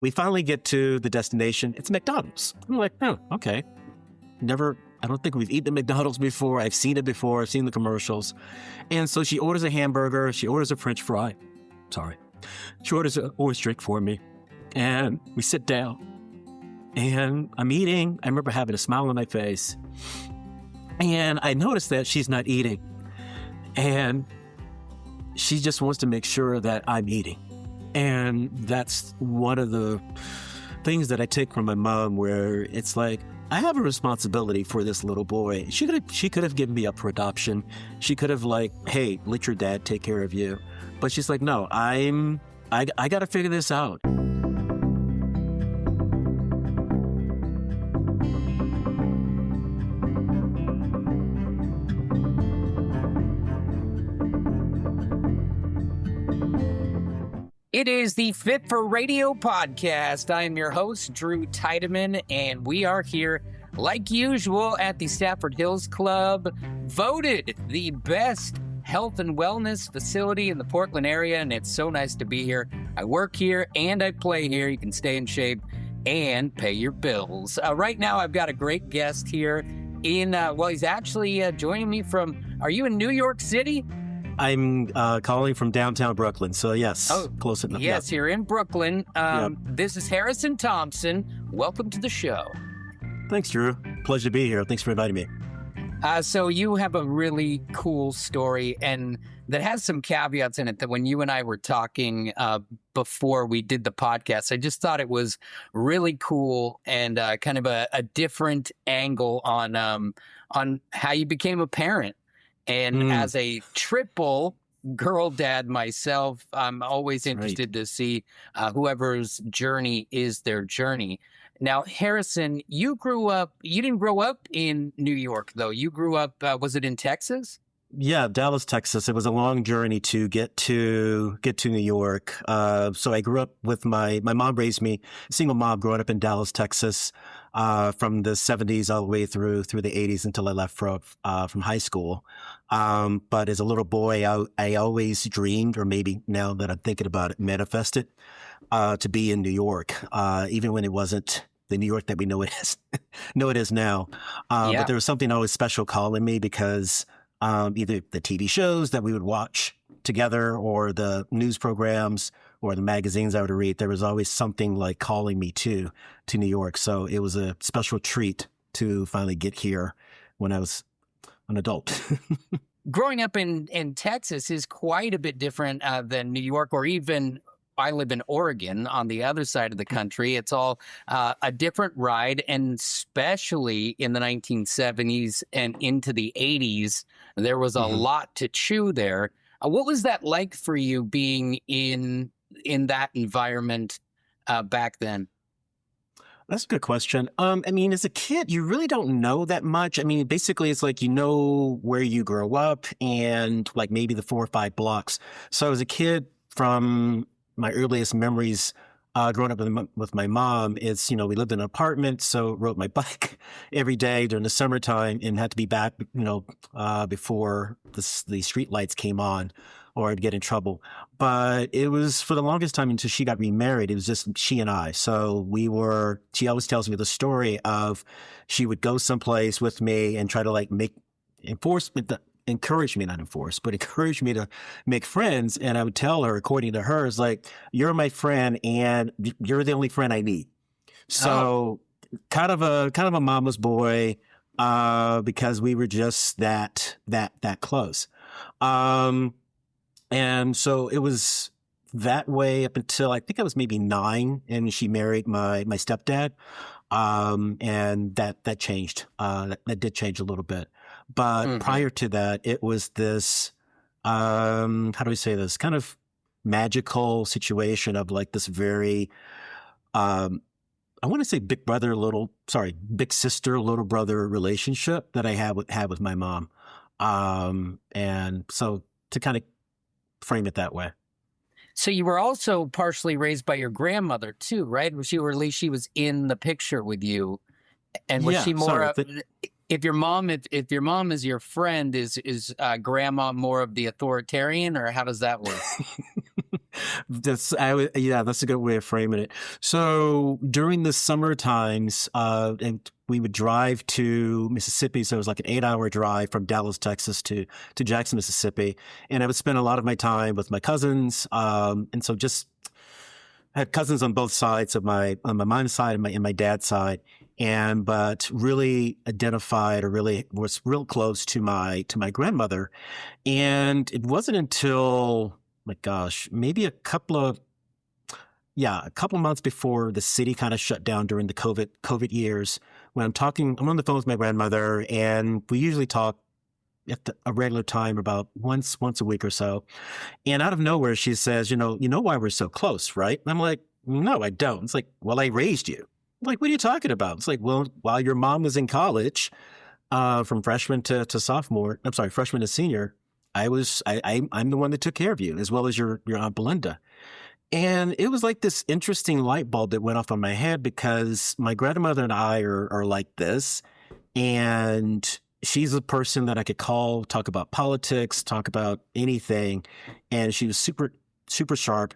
we finally get to the destination. It's McDonald's. I'm like, oh, okay. I don't think we've eaten at McDonald's before. I've seen it before. I've seen the commercials. And so she orders a hamburger. She orders a French fry. Sorry. She orders an orange drink for me. And we sit down. And I'm eating. I remember having a smile on my face. And I noticed that she's not eating. And she just wants to make sure that I'm eating. And that's one of the things that I take from my mom, where it's like, I have a responsibility for this little boy. She could have given me up for adoption. She could have like, hey, let your dad take care of you. But she's like, no, I got to figure this out. It is the Fit for Radio podcast. I am your host, Drew Tiedemann, and we are here, like usual, at the Stafford Hills Club, voted the best health and wellness facility in the Portland area, and it's so nice to be here. I work here and I play here. You can stay in shape and pay your bills. Right now, I've got a great guest here he's actually joining me from, are you in New York City? I'm calling from downtown Brooklyn, so yes, close enough. Yes, you're in Brooklyn. This is Harrison Thompson. Welcome to the show. Thanks, Drew. Pleasure to be here. Thanks for inviting me. So you have a really cool story, and that has some caveats in it that when you and I were talking before we did the podcast, I just thought it was really cool and kind of a different angle on how you became a parent. And as a triple girl dad myself, I'm always interested to see whoever's journey is their journey. Now, Harrison, you didn't grow up in New York, though. You grew up, was it in Texas? Yeah, Dallas, Texas. It was a long journey to get to New York. So I grew up with my mom raised me, single mom, growing up in Dallas, Texas, from the 70s all the way through the 80s until I left from high school. But as a little boy, I always dreamed, or maybe now that I'm thinking about it, manifested to be in New York, even when it wasn't the New York that we know it is now. But there was something always special calling me, because either the TV shows that we would watch together or the news programs or the magazines I would read, there was always something like calling me to New York. So it was a special treat to finally get here when I was an adult. Growing up in Texas is quite a bit different than New York, or even I live in Oregon on the other side of the country. It's all a different ride, and especially in the 1970s and into the 80s, there was a lot to chew there. What was that like for you being in that environment back then? That's a good question. I mean, as a kid, you really don't know that much. I mean, basically, it's like you know where you grow up and like maybe the 4 or 5 blocks. So as a kid, from my earliest memories growing up with my mom, it's, we lived in an apartment, so rode my bike every day during the summertime and had to be back, before the street lights came on, or I'd get in trouble. But it was for the longest time until she got remarried. It was just she and I. So she always tells me the story of she would go someplace with me and try to like encourage me to make friends. And I would tell her, according to her, is like, you're my friend and you're the only friend I need. So kind of a mama's boy, because we were just that close. And so it was that way up until I think I was maybe 9, and she married my stepdad. And that changed. That did change a little bit. But prior to that, it was this, how do we say this, kind of magical situation of like this very, I want to say big sister, little brother relationship that I had with my mom. And so to kind of frame it that way. So you were also partially raised by your grandmother too, right? Or at least she was in the picture with you. And was she more if your mom is your friend, is grandma more of the authoritarian, or how does that work? Yeah, that's a good way of framing it. So during the summer times, and we would drive to Mississippi. So it was like an 8-hour drive from Dallas, Texas to Jackson, Mississippi. And I would spend a lot of my time with my cousins. And so just had cousins on both sides of on my mom's side and my dad's side. But really identified, or really was real close to my grandmother. And it wasn't until, my gosh, maybe a couple months before the city kind of shut down during the COVID years, when I'm on the phone with my grandmother, and we usually talk at a regular time about once a week or so. And out of nowhere, she says, you know why we're so close, right? And I'm like, no, I don't. It's like, well, I raised you. I'm like, what are you talking about? It's like, well, while your mom was in college, from freshman to sophomore, I'm sorry, freshman to senior, I'm the one that took care of you, as well as your Aunt Belinda. And it was like this interesting light bulb that went off on my head, because my grandmother and I are like this. And she's a person that I could call, talk about politics, talk about anything. And she was super, super sharp.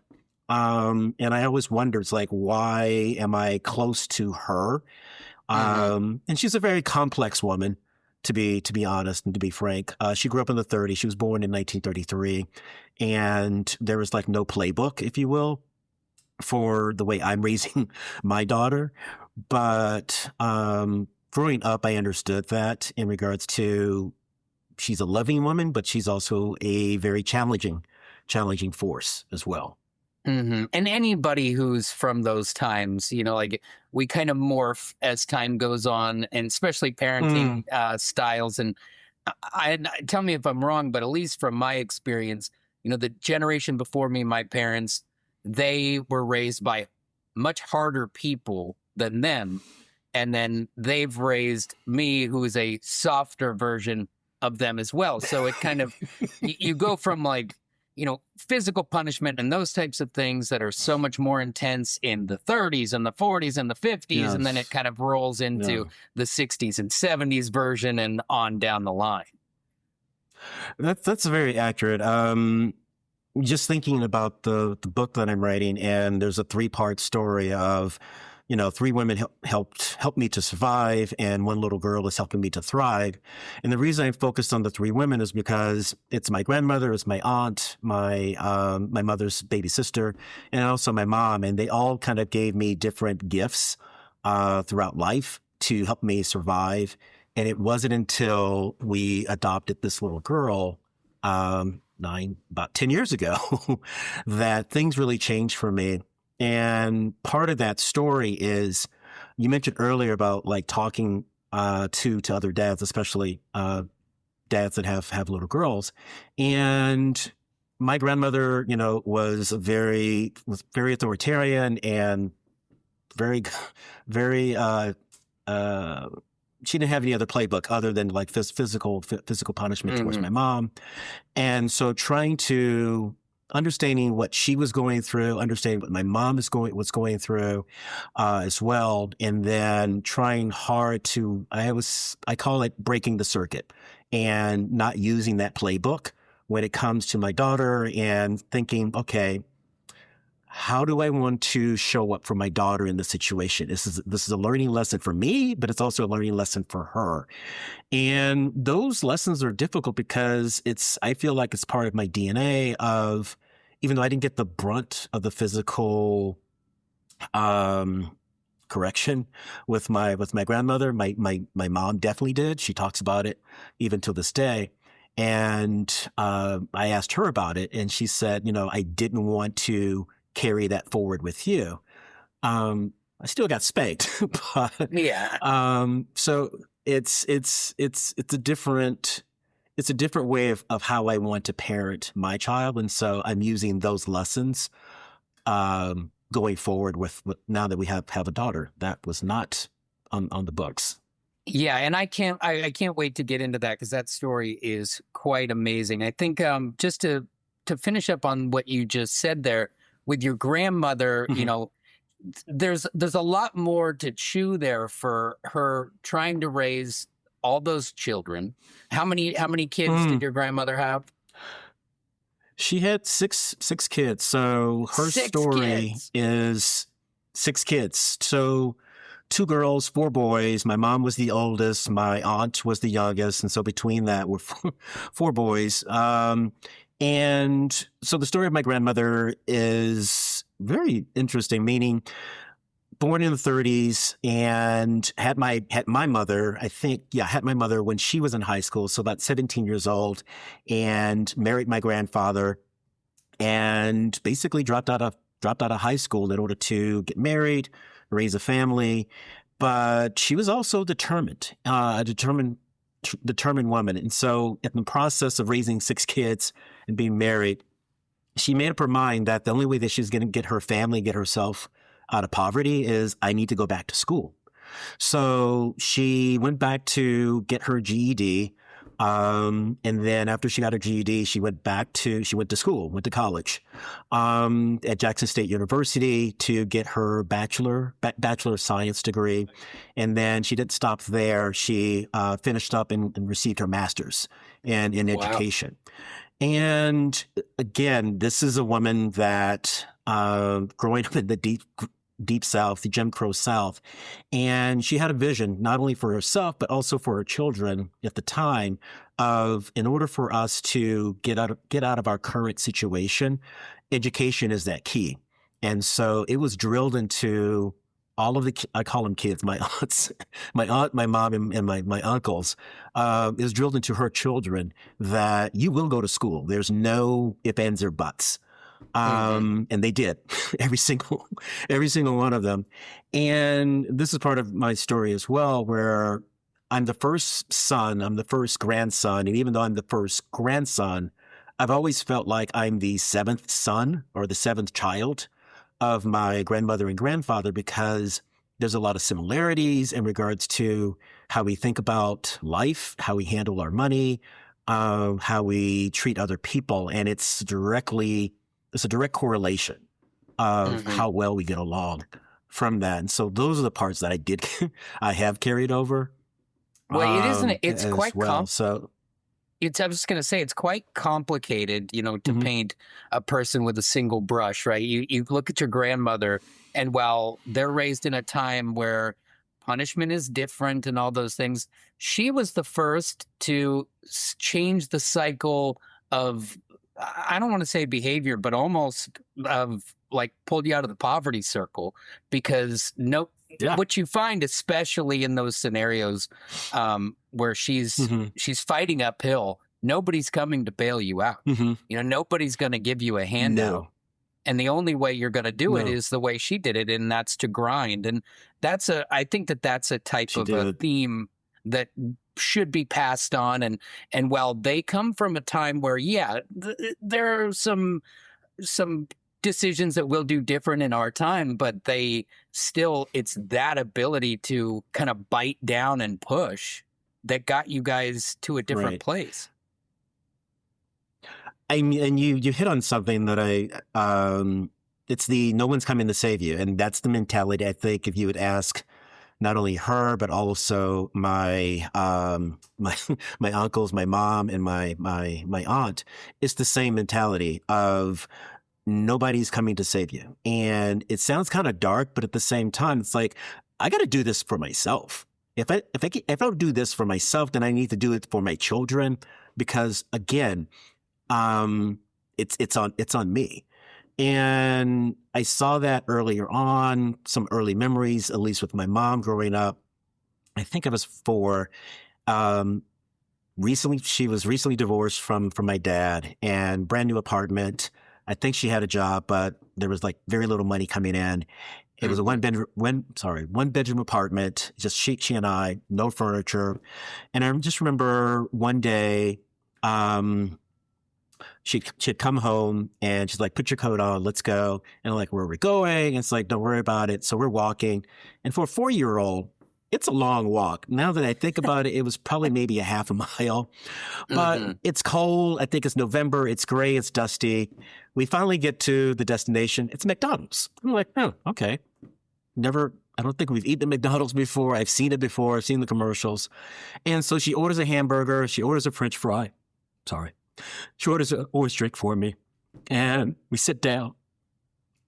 And I always wondered, it's like, why am I close to her? And she's a very complex woman, to be honest and to be frank. She grew up in the 30s. She was born in 1933. And there was like no playbook, if you will, for the way I'm raising my daughter. But growing up, I understood that in regards to, she's a loving woman, but she's also a very challenging force as well. And anybody who's from those times, like, we kind of morph as time goes on, and especially parenting styles. And tell me if I'm wrong, but at least from my experience, the generation before me, my parents, they were raised by much harder people than them. And then they've raised me, who is a softer version of them as well. So it kind of, you go from like, physical punishment and those types of things that are so much more intense in the 30s and the 40s and the 50s. Yes. And then it kind of rolls into the 60s and 70s version and on down the line. That's very accurate. Just thinking about the book that I'm writing, and there's a 3-part story of, 3 women helped me to survive, and 1 little girl is helping me to thrive. And the reason I focused on the 3 women is because it's my grandmother, it's my aunt, my mother's baby sister, and also my mom. And they all kind of gave me different gifts throughout life to help me survive. And it wasn't until we adopted this little girl, about 10 years ago, that things really changed for me. And part of that story is, you mentioned earlier about like talking to other dads, especially dads that have little girls. And my grandmother, was very authoritarian and very she didn't have any other playbook other than like physical punishment towards my mom. And so understanding what she was going through, understanding what my mom was going through as well, and then trying hard to, I call it breaking the circuit, and not using that playbook when it comes to my daughter, and thinking, okay, how do I want to show up for my daughter in this situation? This is a learning lesson for me, but it's also a learning lesson for her. And those lessons are difficult because I feel like it's part of my DNA of, even though I didn't get the brunt of the physical correction with my grandmother, my mom definitely did. She talks about it even till this day. And I asked her about it, and she said, I didn't want to carry that forward with you. I still got spanked, but so it's a different way of how I want to parent my child. And so I'm using those lessons going forward with now that we have a daughter. That was not on the books. Yeah, and I can't wait to get into that, because that story is quite amazing. I think just to finish up on what you just said there with your grandmother, there's a lot more to chew there for her, trying to raise all those children. How many kids did your grandmother have? She had six kids. So her Six story kids. is 6 kids. So 2 girls, 4 boys. My mom was the oldest. My aunt was the youngest. And so between that were four boys. And so the story of my grandmother is very interesting, meaning born in the 30s and had my mother, had my mother when she was in high school. So about 17 years old, and married my grandfather, and basically dropped out of high school in order to get married, raise a family. But she was also determined, a determined woman. And so in the process of raising 6 kids and being married, she made up her mind that the only way that she's going to get her family, get herself out of poverty is I need to go back to school. So she went back to get her GED. And then after she got her GED, she went to school, went to college, at Jackson State University to get her Bachelor of Science degree. And then she didn't stop there. She, finished up and received her master's in education. And again, this is a woman that, growing up in the deep South, the Jim Crow South. And she had a vision, not only for herself, but also for her children at the time, of in order for us to get out of our current situation, education is that key. And so it was drilled into all of I call them kids, my aunts, my aunt, my mom, and my uncles, it was drilled into her children that you will go to school. There's no ifs, ands, or buts. And they did, every single one of them. And this is part of my story as well, where I'm the first son, I'm the first grandson. And even though I'm the first grandson, I've always felt like I'm the 7th son or the 7th child of my grandmother and grandfather, because there's a lot of similarities in regards to how we think about life, how we handle our money, how we treat other people. And it's a direct correlation of how well we get along from that. And so those are the parts that I have carried over. Well, it's quite well. So I was just going to say, it's quite complicated, to paint a person with a single brush, right? You look at your grandmother, and while they're raised in a time where punishment is different and all those things, she was the first to change the cycle of, I don't want to say behavior, but almost of like pulled you out of the poverty circle, because what you find, especially in those scenarios where she's fighting uphill, nobody's coming to bail you out. Nobody's going to give you a handout. No. And the only way you're going to do it is the way she did it, and that's to grind. And I think that's a type of a theme that should be passed on. And while they come from a time where, there are some decisions that we'll do different in our time, but it's that ability to kind of bite down and push that got you guys to a different place. I mean, and you hit on something that it's the no one's coming to save you. And that's the mentality, I think, if you would ask not only her, but also my uncles, my mom, and my aunt, it's the same mentality of nobody's coming to save you. And it sounds kind of dark, but at the same time, it's like, I got to do this for myself. If I don't do this for myself, then I need to do it for my children, because again, it's on me. And I saw that earlier on, some early memories, at least with my mom growing up. I think I was 4. She was recently divorced from my dad, and brand new apartment. I think she had a job, but there was like very little money coming in. It was a one bedroom apartment, just she and I, no furniture. And I just remember one day, she'd come home and she's like, put your coat on, let's go. And I'm like, where are we going? And it's like, don't worry about it. So we're walking. And for a 4-year-old, it's a long walk. Now that I think about it, it was probably maybe a half a mile, but it's cold. I think it's November. It's gray. It's dusty. We finally get to the destination. It's McDonald's. I'm like, oh, okay. Never I don't think we've eaten at McDonald's before. I've seen it before. I've seen the commercials. And so she orders a hamburger. She orders a French fry. Sorry. She orders an orange drink for me. And we sit down.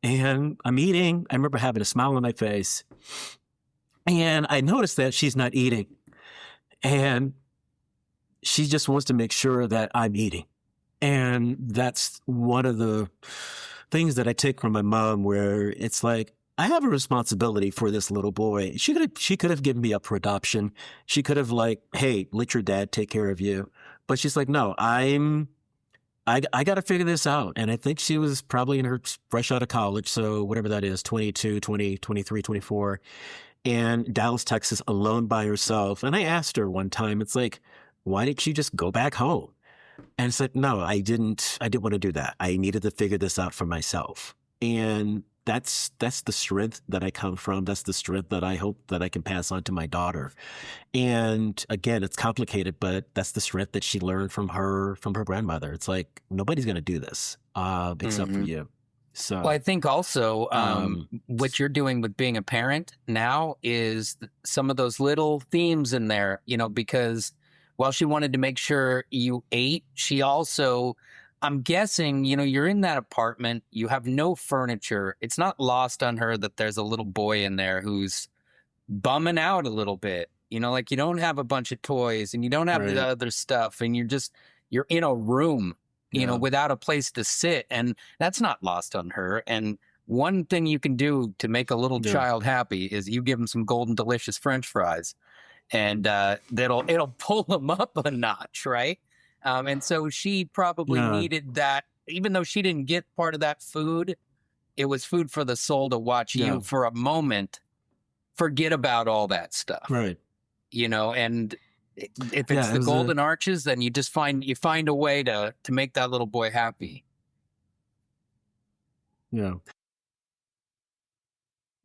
And I'm eating. I remember having a smile on my face. And I noticed that she's not eating. And she just wants to make sure that I'm eating. And that's one of the things that I take from my mom, where it's like, I have a responsibility for this little boy. She could have given me up for adoption. She could have like, hey, let your dad take care of you. But she's like, no, I got to figure this out. And I think she was probably in her fresh out of college. So whatever that is, 22, 20, 23, 24, and Dallas, Texas, alone by herself. And I asked her one time, it's like, why didn't you just go back home? And it's like, no, I didn't want to do that. I needed to figure this out for myself. And that's the strength that I come from. That's the strength that I hope that I can pass on to my daughter. And again, it's complicated, but that's the strength that she learned from her grandmother. It's like, nobody's going to do this except for you. So, well, I think also what you're doing with being a parent now is some of those little themes in there, because while she wanted to make sure you ate, she also, I'm guessing, you're in that apartment, you have no furniture. It's not lost on her that there's a little boy in there who's bumming out a little bit. Like you don't have a bunch of toys and you don't have the other stuff, and you're in a room, without a place to sit. And that's not lost on her. And one thing you can do to make a little child happy is you give them some golden delicious French fries, and it'll pull them up a notch, right? And so she probably needed that, even though she didn't get part of that food. It was food for the soul to watch you for a moment forget about all that stuff, right? And if it's the golden arches, then you just find a way to make that little boy happy. Yeah.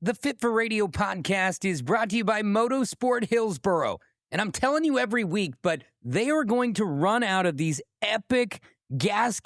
The Fit for Radio podcast is brought to you by Motorsport Hillsboro. And I'm telling you every week, but they are going to run out of these epic gas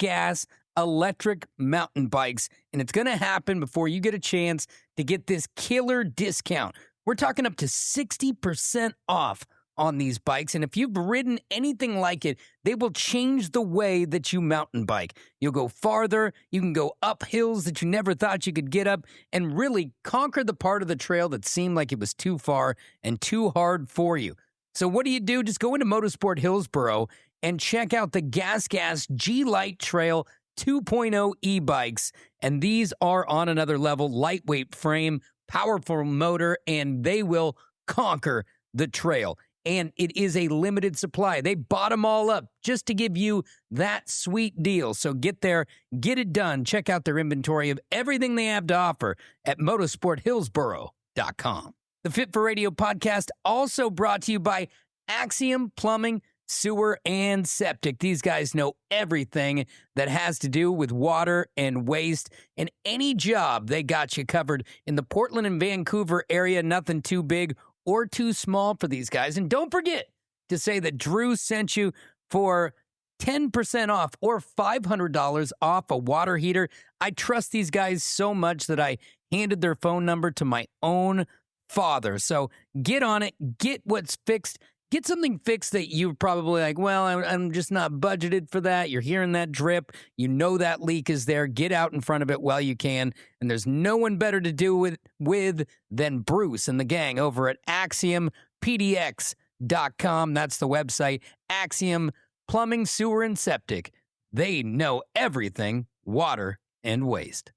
electric mountain bikes. And it's going to happen before you get a chance to get this killer discount. We're talking up to 60% off on these bikes. And if you've ridden anything like it, they will change the way that you mountain bike. You'll go farther, you can go up hills that you never thought you could get up, and really conquer the part of the trail that seemed like it was too far and too hard for you. So what do? Just go into Motorsport Hillsboro and check out the Gas G-Lite Trail 2.0 e-bikes. And these are on another level, lightweight frame, powerful motor, and they will conquer the trail. And it is a limited supply. They bought them all up just to give you that sweet deal. So get there, get it done. Check out their inventory of everything they have to offer at motorsporthillsboro.com. The Fit for Radio podcast also brought to you by Axiom Plumbing, Sewer, and Septic. These guys know everything that has to do with water and waste, and any job, they got you covered. In the Portland and Vancouver area, nothing too big or too small for these guys. And don't forget to say that Drew sent you for 10% off or $500 off a water heater. I trust these guys so much that I handed their phone number to my own father. So get on it, get what's fixed, get something fixed that you're probably like, well, I'm just not budgeted for that. You're hearing that drip. You know that leak is there. Get out in front of it while you can. And there's no one better to do it with than Bruce and the gang over at AxiomPDX.com. That's the website. Axiom Plumbing, Sewer, and Septic. They know everything water and waste.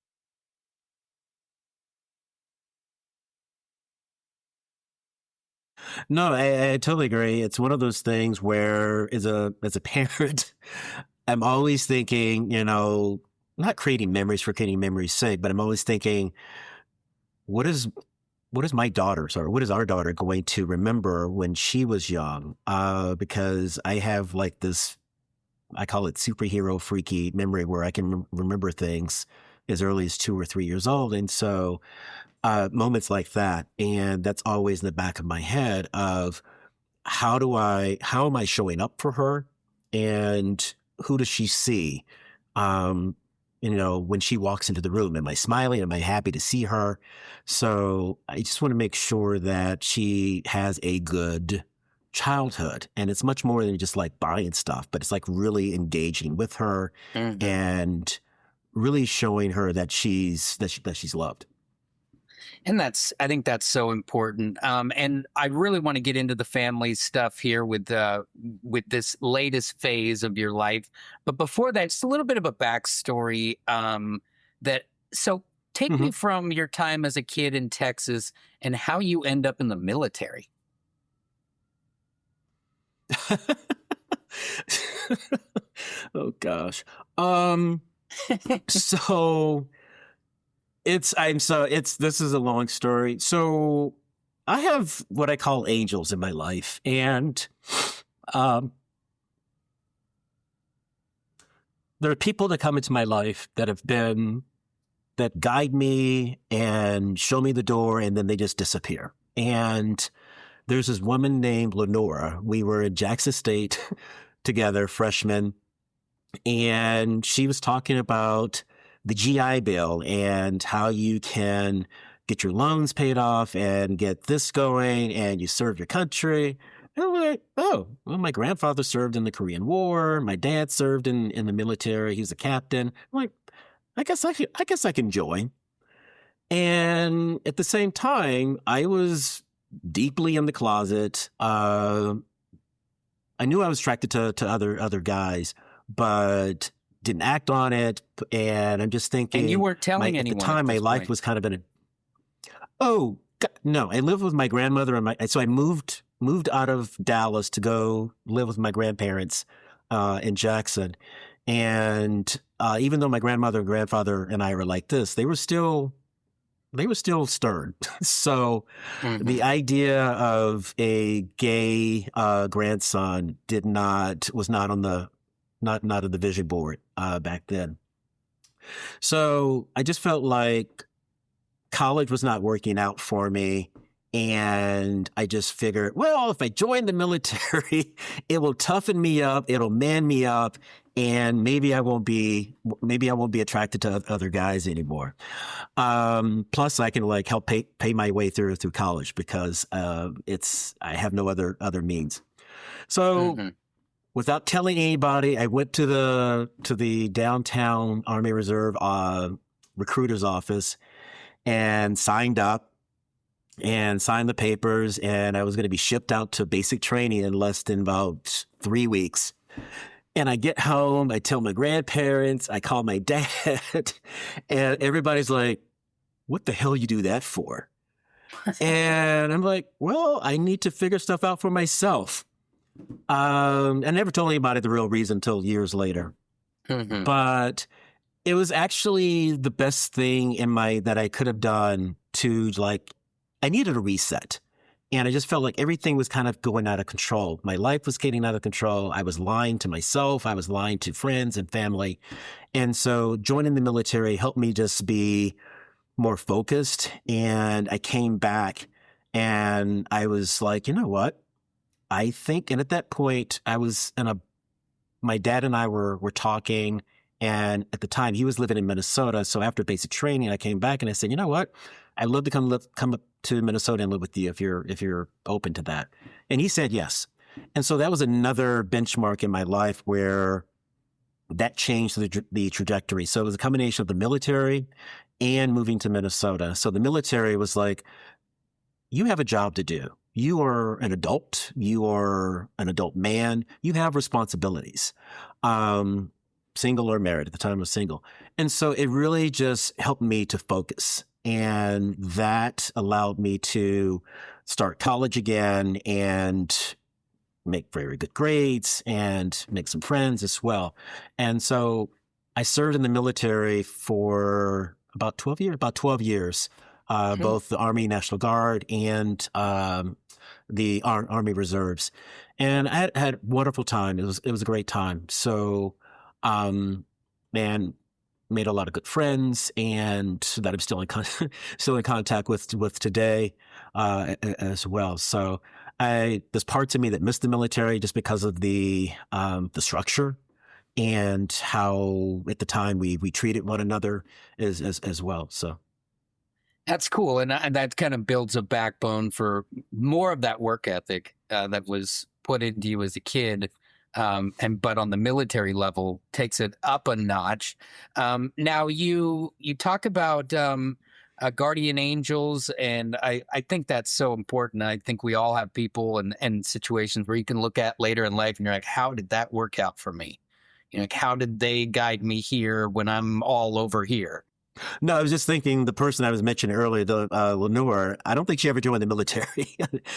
No, I totally agree. It's one of those things where as a parent, I'm always thinking, not creating memories for creating memories' sake, but I'm always thinking, what is my daughter's or what is our daughter going to remember when she was young? Because I have like this, I call it superhero freaky memory where I can remember things as early as 2 or 3 years old. And so moments like that. And that's always in the back of my head of how am I showing up for her and who does she see? when she walks into the room, am I smiling? Am I happy to see her? So I just want to make sure that she has a good childhood. And it's much more than just like buying stuff, but it's like really engaging with her and really showing her that she's loved. And I think that's so important. And I really want to get into the family stuff here with this latest phase of your life. But before that, just a little bit of a backstory. So take me from your time as a kid in Texas and how you end up in the military. Oh gosh. So this is a long story. So I have what I call angels in my life, and there are people that come into my life that guide me and show me the door, and then they just disappear. And there's this woman named Lenora. We were in Jackson State together, freshmen, and she was talking about the GI Bill and how you can get your loans paid off and get this going, and you serve your country. And I'm like, oh, well, my grandfather served in the Korean War. My dad served in the military. He's a captain. I'm like, I guess I can join. And at the same time, I was deeply in the closet. I knew I was attracted to other guys, but didn't act on it. And I'm just thinking. And you weren't telling anyone at the time. My life was kind of in a. Oh no! I lived with my grandmother so I moved out of Dallas to go live with my grandparents in Jackson. And even though my grandmother and grandfather and I were like this, they were still stern. So the idea of a gay grandson was not on the vision board back then. So I just felt like college was not working out for me. And I just figured, well, if I join the military, it will toughen me up, it'll man me up, and maybe I won't be attracted to other guys anymore. Plus, I can like help pay my way through college because I have no other means. So, without telling anybody, I went to the downtown Army Reserve recruiter's office and signed up. And signed the papers, and I was going to be shipped out to basic training in less than about 3 weeks. And I get home, I tell my grandparents, I call my dad, and everybody's like, what the hell you do that for? And I'm like, well, I need to figure stuff out for myself. I never told anybody the real reason until years later. But it was actually the best thing that I could have done to like, I needed a reset. And I just felt like everything was kind of going out of control. My life was getting out of control. I was lying to myself. I was lying to friends and family. And so joining the military helped me just be more focused. And I came back and I was like, you know what? I think, and at that point my dad and I were talking, and at the time he was living in Minnesota. So after basic training, I came back and I said, you know what? I'd love to come up to Minnesota and live with you if you're open to that. And he said yes. And so that was another benchmark in my life where that changed the trajectory. So it was a combination of the military and moving to Minnesota. So the military was like, you have a job to do. You are an adult. You are an adult man. You have responsibilities. Single or married. At the time I was single. And so it really just helped me to focus. And that allowed me to start college again and make very good grades and make some friends as well. And so I served in the military for about 12 years, both the Army National Guard and the Army Reserves. And I had a wonderful time. It was a great time. So, made a lot of good friends, and that I'm still in contact with today as well. So there's parts of me that miss the military just because of the structure and how at the time we treated one another as well. So That's cool, and that kind of builds a backbone for more of that work ethic that was put into you as a kid, but on the military level takes it up a notch. Now you talk about guardian angels, and I think that's so important. I think we all have people and situations where you can look at later in life, and you're like, how did that work out for me? Like, how did they guide me here when I'm all over here? no, I was just thinking the person I was mentioning earlier, the Lenore. I don't think she ever joined the military,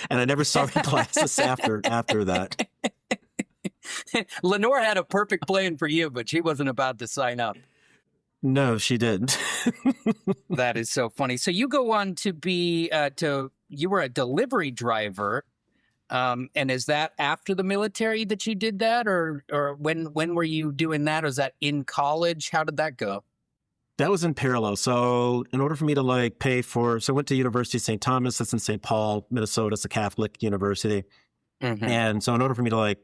and I never saw her classes after that. Lenore had a perfect plan for you, but she wasn't about to sign up. No, she didn't. That is so funny. So you go on to be you were a delivery driver, and is that after the military that you did that, or when were you doing that? Or was that in college? How did that go? That was in parallel. So in order for me to pay for, so I went to University of St. Thomas. That's in St. Paul, Minnesota. It's a Catholic university. Mm-hmm. And so in order for me to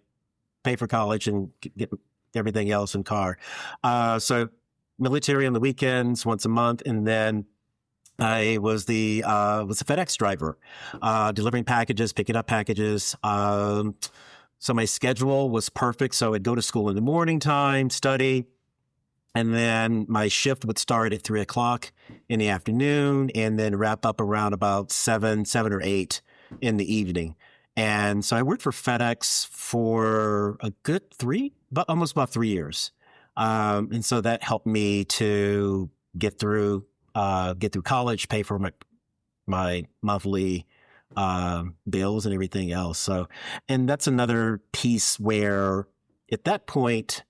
pay for college and get everything else in car. So military on the weekends, once a month. And then I was a FedEx driver, delivering packages, picking up packages. So my schedule was perfect. So I'd go to school in the morning time, study. And then my shift would start at 3:00 in the afternoon and then wrap up around about 7 or 8 in the evening. And so I worked for FedEx for a good almost about 3 years. And so that helped me to get through college, pay for my monthly bills and everything else. So, and that's another piece where at that point,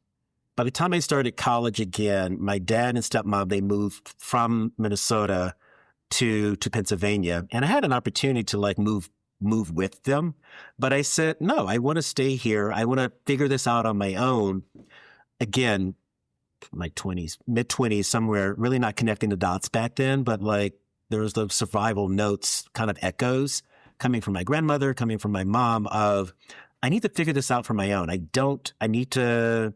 by the time I started college again, my dad and stepmom, they moved from Minnesota to Pennsylvania. And I had an opportunity to move with them. But I said, no, I want to stay here. I want to figure this out on my own. Again, my mid-20s, somewhere, really not connecting the dots back then. But there was those survival notes, kind of echoes coming from my grandmother, coming from my mom of, I need to figure this out for my own. I need to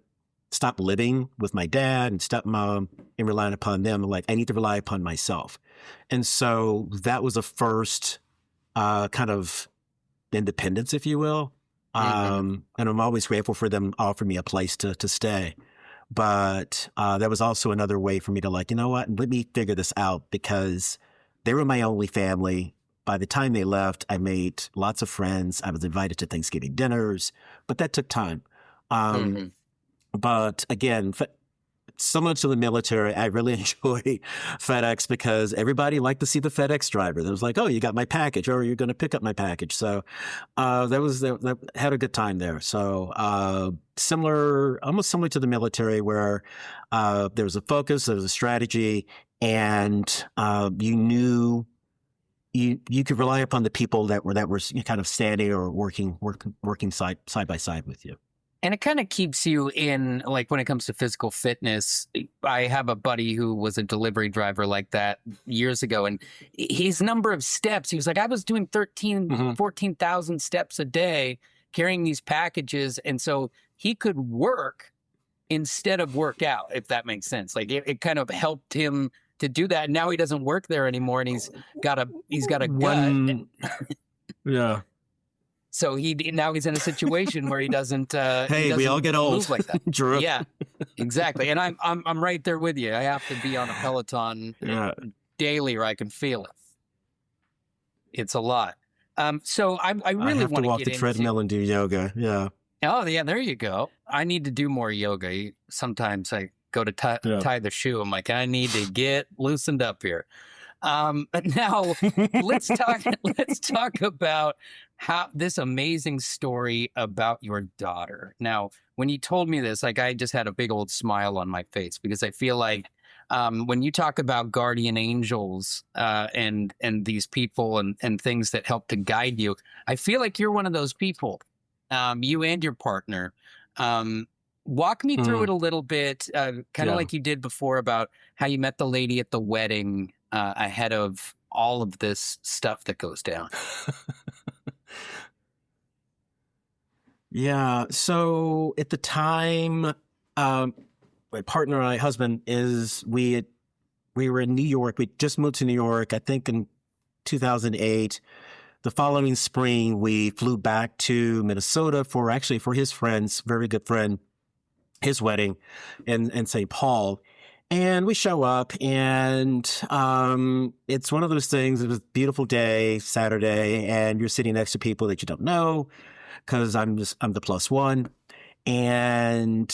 stop living with my dad and stepmom and relying upon them. I need to rely upon myself. And so that was the first kind of independence, if you will. And I'm always grateful for them offering me a place to stay. But that was also another way for me to you know what, let me figure this out, because they were my only family. By the time they left, I made lots of friends. I was invited to Thanksgiving dinners, but that took time. But again, similar to the military, I really enjoy FedEx because everybody liked to see the FedEx driver. It was oh, you got my package, or you're going to pick up my package. So that had a good time there. So almost similar to the military, where there was a focus, there was a strategy, and you knew you could rely upon the people that were kind of standing or working side by side with you. And it kind of keeps you in, when it comes to physical fitness. I have a buddy who was a delivery driver like that years ago, and his number of steps, he was I was doing 14,000 steps a day carrying these packages. And so he could work instead of work out, if that makes sense. It kind of helped him to do that. And now he doesn't work there anymore, and he's got a gut. Yeah. So now he's in a situation where he doesn't. Hey, we all get old like that. Drew. Yeah, exactly. And I'm right there with you. I have to be on a Peloton daily, or I can feel it. It's a lot. So I really want to walk the treadmill and do yoga. Yeah. Oh yeah, there you go. I need to do more yoga. Sometimes I go to tie the shoe. I'm I need to get loosened up here. Now let's talk about how this amazing story about your daughter. Now, when you told me this, I just had a big old smile on my face, because I feel when you talk about guardian angels and these people and things that help to guide you, I feel like you're one of those people. You and your partner. Walk me through it a little bit, kind of like you did before, about how you met the lady at the wedding ahead of all of this stuff that goes down. Yeah. So at the time, my partner, my husband, we were in New York. We just moved to New York, I think in 2008. The following spring, we flew back to Minnesota for his friend's very good friend, his wedding in St. Paul. And we show up, and it's one of those things. It was a beautiful day, Saturday, and you're sitting next to people that you don't know, because I'm the plus one. And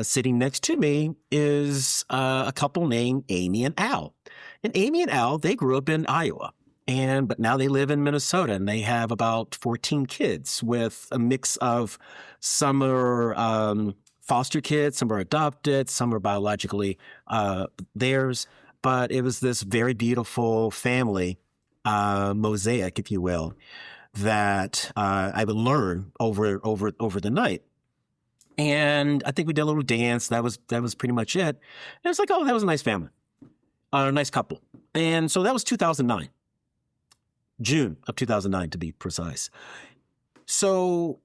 sitting next to me is a couple named Amy and Al. And Amy and Al, they grew up in Iowa, but now they live in Minnesota, and they have about 14 kids with a mix of some are foster kids, some are adopted, some are biologically theirs. But it was this very beautiful family mosaic, if you will, that I would learn over the night. And I think we did a little dance. That was pretty much it. And it was like, oh, that was a nice family, a nice couple. And so that was 2009, June of 2009 to be precise. So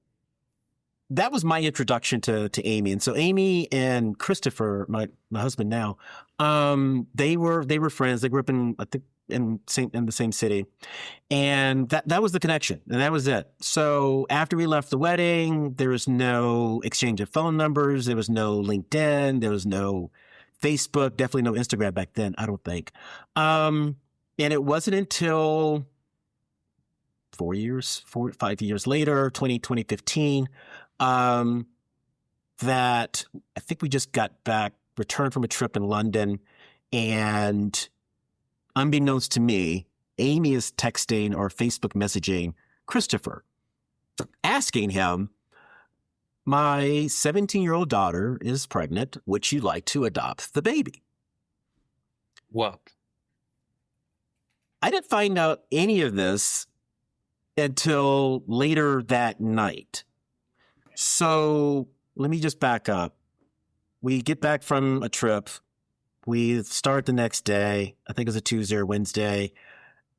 that was my introduction to Amy. And so Amy and Christopher, my husband now, they were friends. They grew up in the same city. And that was the connection. And that was it. So after we left the wedding, there was no exchange of phone numbers. There was no LinkedIn. There was no Facebook, definitely no Instagram back then, I don't think. And it wasn't until 5 years later, 2015, that I think we just returned from a trip in London, and unbeknownst to me, Amy is texting or Facebook messaging Christopher, asking him, my 17-year-old daughter is pregnant. Would you like to adopt the baby? Whoa. I didn't find out any of this until later that night. So let me just back up. We get back from a trip. We start the next day. I think it was a Tuesday or Wednesday.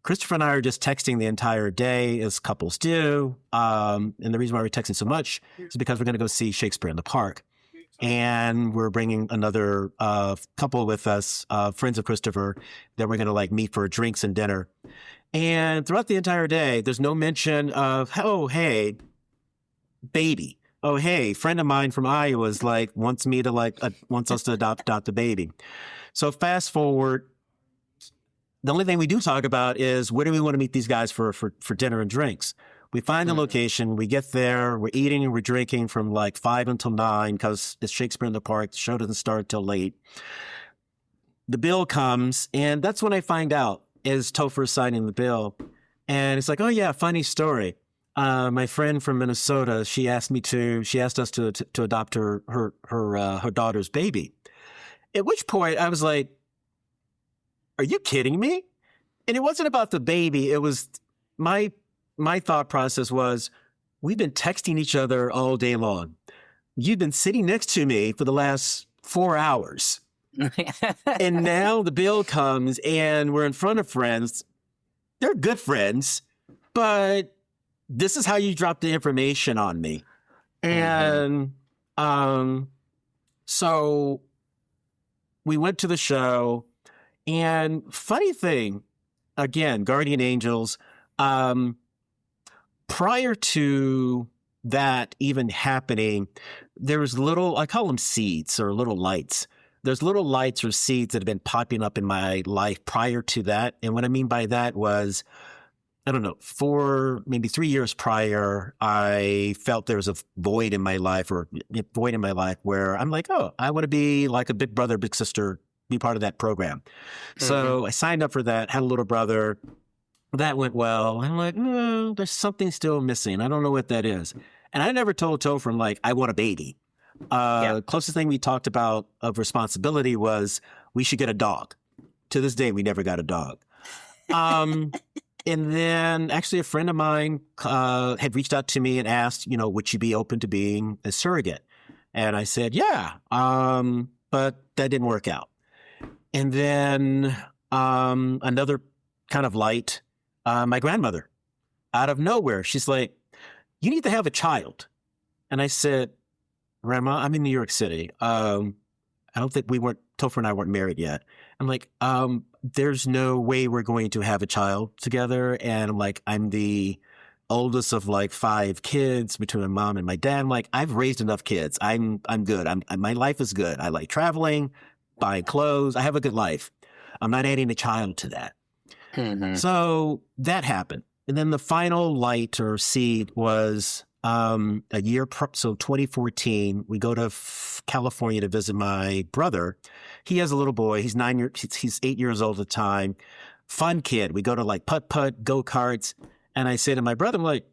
Christopher and I are just texting the entire day, as couples do. And the reason why we're texting so much is because we're going to go see Shakespeare in the Park. And we're bringing another couple with us, friends of Christopher, that we're going to meet for drinks and dinner. And throughout the entire day, there's no mention of, oh, hey, baby. Oh, hey, friend of mine from Iowa is wants us to adopt a baby. So fast forward, the only thing we do talk about is where do we want to meet these guys for dinner and drinks. We find the location, we get there, we're eating and we're drinking from 5 until 9 because it's Shakespeare in the Park. The show doesn't start till late. The bill comes, and that's when I find out is Topher signing the bill. And it's like, oh yeah, funny story. My friend from Minnesota, she asked us to adopt her daughter's baby. At which point I was like, are you kidding me? And it wasn't about the baby. It was my thought process was, we've been texting each other all day long. You've been sitting next to me for the last 4 hours. And now the bill comes and we're in front of friends. They're good friends, but this is how you drop the information on me. And so we went to the show, and funny thing, again, Guardian Angels, prior to that even happening, there was I call them seeds or little lights. There's little lights or seeds that have been popping up in my life prior to that. And what I mean by that was, I don't know, 3 years prior, I felt there was a void in my life where I'm like, oh, I want to be like a big brother, big sister, be part of that program. Mm-hmm. So I signed up for that, had a little brother. That went well. I'm like, there's something still missing. I don't know what that is. And I never told Topher, I want a baby. Closest thing we talked about of responsibility was we should get a dog. To this day, we never got a dog. And then actually a friend of mine had reached out to me and asked, would you be open to being a surrogate? And I said, yeah, but that didn't work out. And then another kind of light, my grandmother, out of nowhere, she's like, you need to have a child. And I said, Grandma, I'm in New York City. I don't think Topher and I weren't married yet. I'm like, there's no way we're going to have a child together. And I'm like, I'm the oldest of like 5 kids between my mom and my dad. I'm like, I've raised enough kids. I'm good. My life is good. I like traveling, buying clothes. I have a good life. I'm not adding a child to that. Mm-hmm. So that happened. And then the final light or seed was a year, so 2014, we go to California to visit my brother. He has a little boy. He's 8 years old at the time. Fun kid. We go to like putt-putt, go-karts. And I say to my brother, I'm like,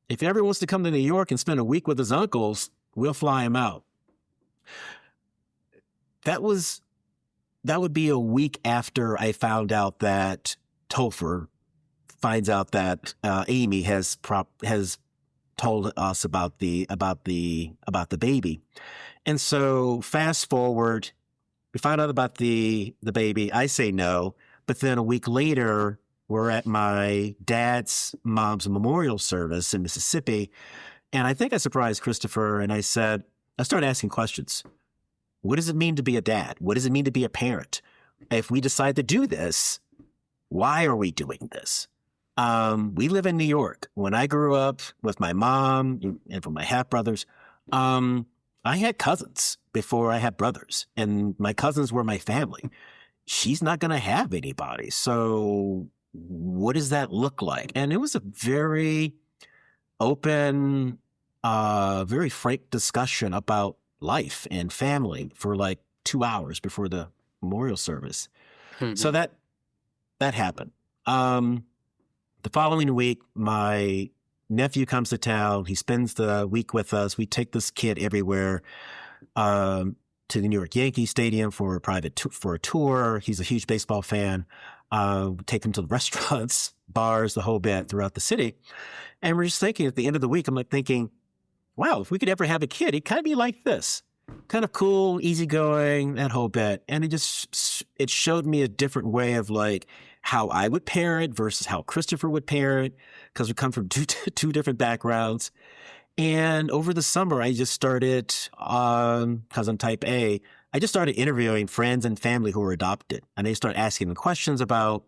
if he ever wants to come to New York and spend a week with his uncles, we'll fly him out. That would be a week after I found out that Topher finds out that Amy has told us about the baby. And so fast forward, we find out about the baby. I say no, but then a week later, we're at my mom's memorial service in Mississippi. And I think I surprised Christopher and I started asking questions. What does it mean to be a dad? What does it mean to be a parent? If we decide to do this, why are we doing this? We live in New York. When I grew up with my mom and with my half brothers, I had cousins before I had brothers, and my cousins were my family. She's not going to have anybody. So what does that look like? And it was a very open, very frank discussion about life and family for like 2 hours before the memorial service. Mm-hmm. So that happened. The following week, my nephew comes to town. He spends the week with us. We take this kid everywhere, to the New York Yankee Stadium for a tour. He's a huge baseball fan. We take him to the restaurants, bars, the whole bit throughout the city. And we're just thinking at the end of the week, I'm like thinking, wow, if we could ever have a kid, he'd kind of be like this. Kind of cool, easygoing, that whole bit. And it showed me a different way of like how I would parent versus how Christopher would parent, because we come from two different backgrounds. And over the summer, I just started, because I'm type A, I just started interviewing friends and family who were adopted. And they start asking them questions about,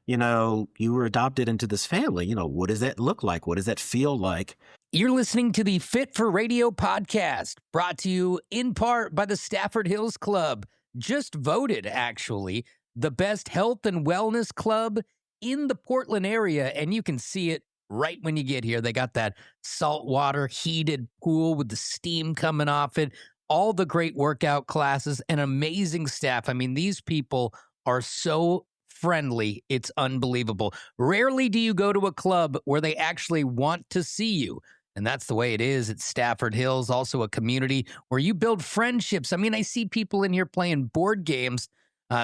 you were adopted into this family. What does that look like? What does that feel like? You're listening to the Fit for Radio podcast, brought to you in part by the Stafford Hills Club, just voted, actually, the best health and wellness club in the Portland area. And you can see it right when you get here. They got that saltwater heated pool with the steam coming off it, all the great workout classes, and amazing staff. I mean, these people are so friendly. It's unbelievable. Rarely do you go to a club where they actually want to see you. And that's the way it is at Stafford Hills, also a community where you build friendships. I mean, I see people in here playing board games.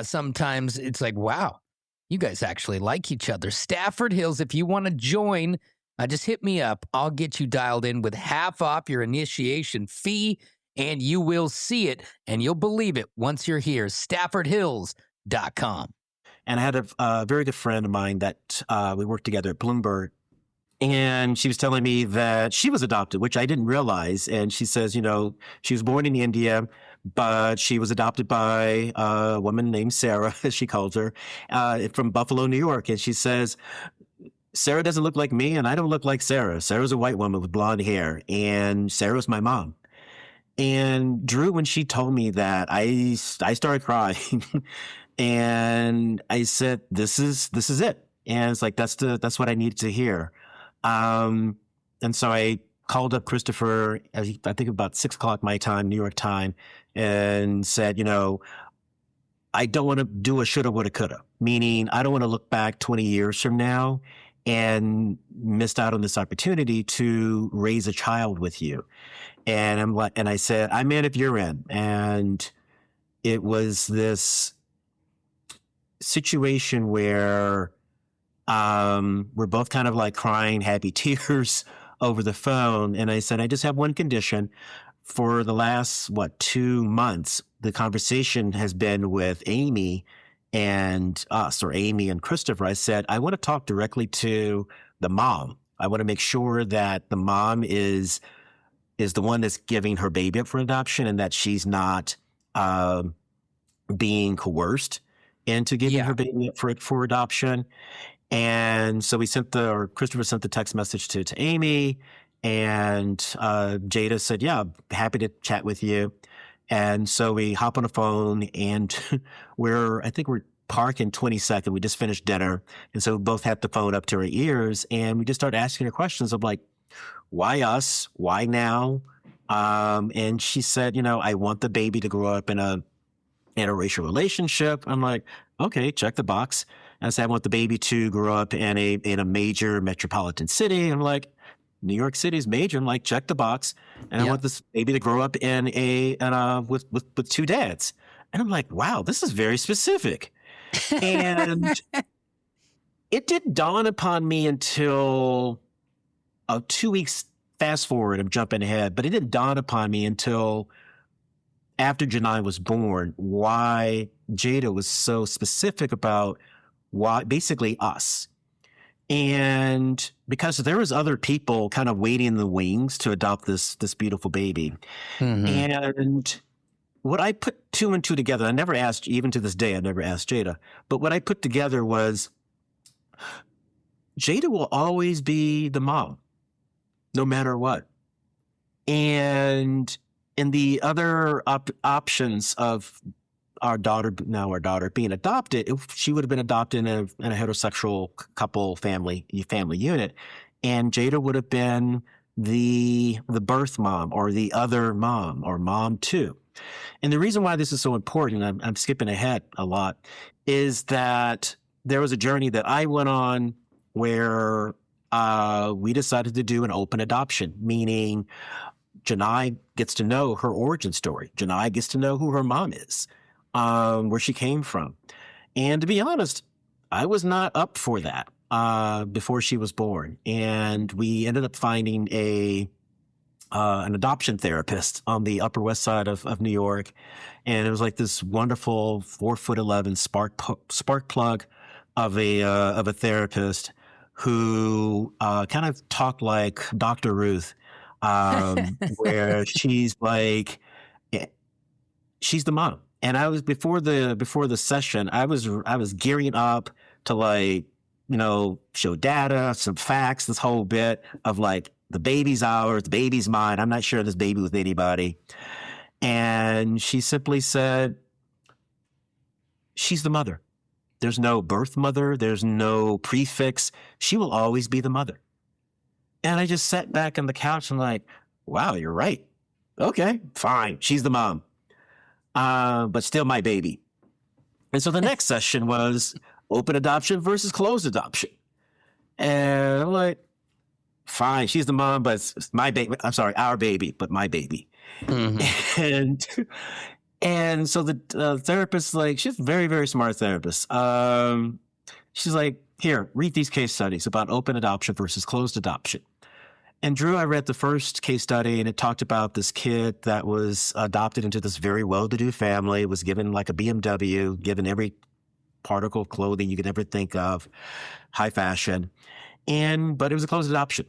Sometimes it's like, wow, you guys actually like each other. Stafford Hills, if you want to join, just hit me up. I'll get you dialed in with half off your initiation fee, and you will see it, and you'll believe it once you're here. StaffordHills.com. And I had a very good friend of mine that we worked together at Bloomberg. And she was telling me that she was adopted, which I didn't realize. And she says, she was born in India, but she was adopted by a woman named Sarah, as she calls her, from Buffalo, New York. And she says, Sarah doesn't look like me, and I don't look like Sarah. Sarah's a white woman with blonde hair, and Sarah's my mom. And Drew, when she told me that, I started crying. And I said, this is it. And it's like, that's what I needed to hear. And so I called up Christopher, I think about 6:00 my time, New York time, and said, I don't want to do a shoulda, woulda, coulda, meaning I don't want to look back 20 years from now and missed out on this opportunity to raise a child with you. And I said, I'm in if you're in. And it was this situation where we're both kind of like crying happy tears over the phone. And I said, I just have one condition. For the last, 2 months, the conversation has been with Amy and us, or Amy and Christopher. I said, I want to talk directly to the mom. I want to make sure that the mom is is the one that's giving her baby up for adoption, and that she's not being coerced into giving her baby up for adoption. And so Christopher sent the text message to Amy, and Jada said, yeah, happy to chat with you. And so we hop on the phone, and I think we're parking 22nd. We just finished dinner. And so we both had the phone up to our ears, and we just started asking her questions of like, why us? Why now? And she said, I want the baby to grow up in a interracial relationship. I'm like, okay, check the box. And I said, I want the baby to grow up in a major metropolitan city. I'm like, New York City is major. I'm like, check the box. And I want this baby to grow up with two dads. And I'm like, wow, this is very specific. And it didn't dawn upon me until 2 weeks fast forward. I'm jumping ahead, but it didn't dawn upon me until after Janai was born, why Jada was so specific about why, basically us. And because there was other people kind of waiting in the wings to adopt this beautiful baby. Mm-hmm. And what I put two and two together, I never asked, even to this day, I never asked Jada, but what I put together was Jada will always be the mom, no matter what. And in the other options of our daughter being adopted, she would have been adopted in a heterosexual couple family unit, and Jada would have been the birth mom or the other mom or mom too. And the reason why this is so important, I'm skipping ahead a lot, is that there was a journey that I went on where we decided to do an open adoption, meaning Janai gets to know her origin story. Janai gets to know who her mom is, where she came from. And to be honest, I was not up for that before she was born. And we ended up finding an adoption therapist on the Upper West Side of New York. And it was like this wonderful 4'11" spark plug of a therapist who kind of talked like Dr. Ruth, where she's like, she's the mom. And I was before the session, I was gearing up to like, show data, some facts, this whole bit of like, the baby's ours, the baby's mine. I'm not sharing this baby with anybody. And she simply said, she's the mother. There's no birth mother. There's no prefix. She will always be the mother. And I just sat back on the couch and like, wow, you're right. Okay, fine. She's the mom. But still my baby. And so the next session was open adoption versus closed adoption. And I'm like, fine, she's the mom, but it's my baby. I'm sorry, our baby, but my baby. Mm-hmm. And so the therapist, like, she's a very, very smart therapist. She's like, here, read these case studies about open adoption versus closed adoption. And Drew, I read the first case study, and it talked about this kid that was adopted into this very well-to-do family, was given like a BMW, given every particle of clothing you could ever think of, high fashion. But it was a closed adoption.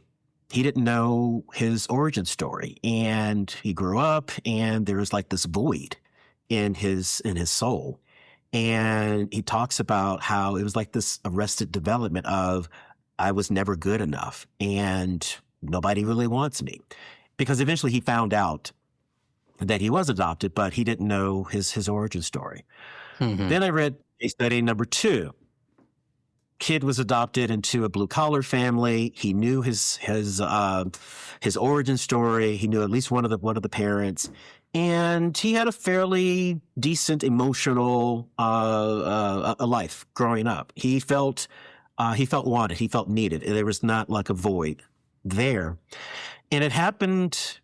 He didn't know his origin story, and he grew up, and there was like this void in his soul. And he talks about how it was like this arrested development of, I was never good enough, and nobody really wants me. Because eventually he found out that he was adopted, but he didn't know his origin story. Mm-hmm. Then I read case study number 2. Kid was adopted into a blue collar family. He knew his origin story. He knew at least one of the parents, and he had a fairly decent emotional a life growing up. He felt wanted. He felt needed. There was not like a void there, and it happened.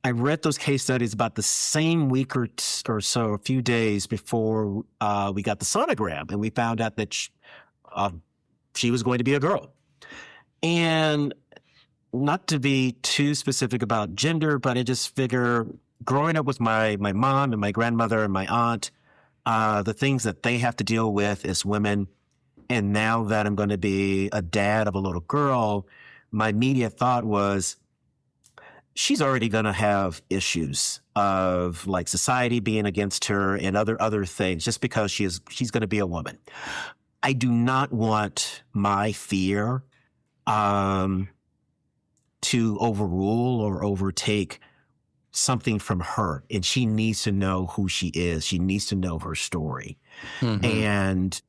I read those case studies about the same week or so, a few days before we got the sonogram, and we found out that she was going to be a girl. And not to be too specific about gender, but I just figure growing up with my mom and my grandmother and my aunt, the things that they have to deal with as women, and now that I'm going to be a dad of a little girl, my immediate thought was, she's already going to have issues of like society being against her and other things just because she's going to be a woman. I do not want my fear to overrule or overtake something from her. And she needs to know who she is. She needs to know her story. Mm-hmm. And